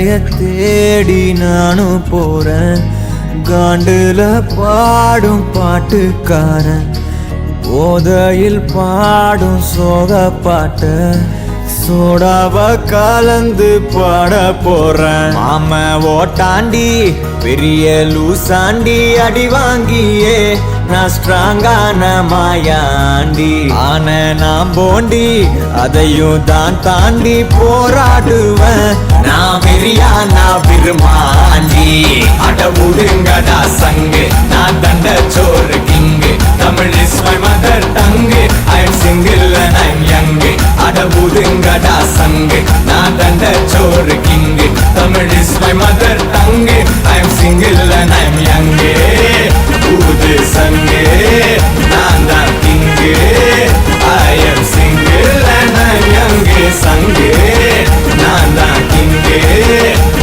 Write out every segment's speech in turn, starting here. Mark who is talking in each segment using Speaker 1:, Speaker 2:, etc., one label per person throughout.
Speaker 1: கரைய தேடி நானும் போறேன். காண்டுல பாடும் பாட்டுக்காரன் போதையில் பாடும் சோக பாட்ட சோடாவ கலந்து பாட போறேன். மாம ஓட்டாண்டி பெரிய லூசாண்டி அடி வாங்கியே நான் ஸ்ட்ராங்கான மாயாண்டி ஆன நான் போண்டி அதையும் தான் தாண்டி போராடுவேன். நான் வெறியா நான் விரும்பாண்டி அட உடுங்கடா சங்கு நான் தண்ட சோறு king Tamil is my mother tongue I am single and I'm young அட உடுங்கடா சங்கு நான் தண்ட சோறு king Tamil is my mother tongue I am single and I'm young ஊது சங்கு நான் தான் king I am single and I'm young சங்கு நான் தான் king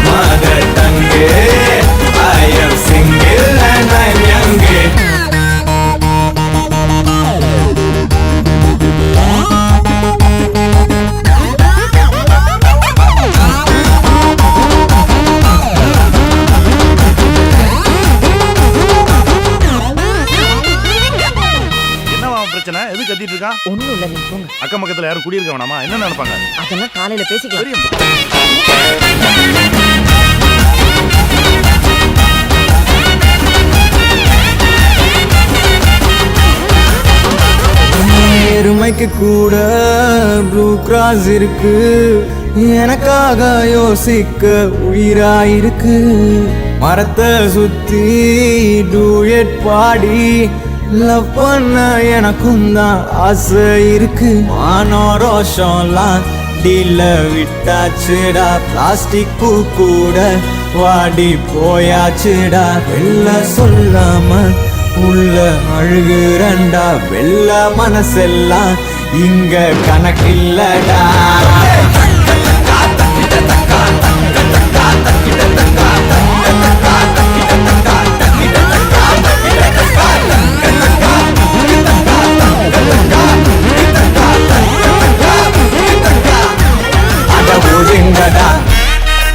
Speaker 1: mother tongue I am single and I'm young.
Speaker 2: எது கத்திட்டு இருக்கா?
Speaker 3: ஒண்ணும் இல்ல, நீ போங்க.
Speaker 2: அக்கம் பக்கத்துல யாரும் குடியிருக்க வேணாமா? என்ன நினைப்பாங்க?
Speaker 3: அதெல்லாம் காலையில பேசிக்கலாம்.
Speaker 1: எருமைக்கு கூட ப்ளூ கிராஸ் இருக்கு, எனக்காக யோசிக்க உயிராயிருக்கு. மரத்தை சுத்தி டூயட் பாடி லவ் பண்ண எனக்கும் தான் ஆசை இருக்கு. மானோ ரோஷம்லாம் டீல விட்டாச்சுடா, பிளாஸ்டிக் பூ கூட வாடி போயாச்சுடா. வெள்ள சொல்லாம உள்ள அழுகுறண்டா, வெள்ள மனசெல்லாம் இங்க கணக்கில்லடா.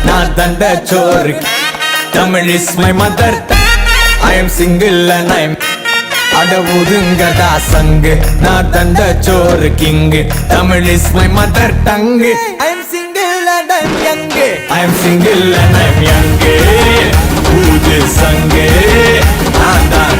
Speaker 1: நான் தண்ட சோறு Tamil is my mother I am single and I'm அட ஒதுங்கடா சங்கு நான் தண்ட சோறு king Tamil is my mother tongue I am single and I'm young I am single and I'm young ஊது சங்கு நான் தான்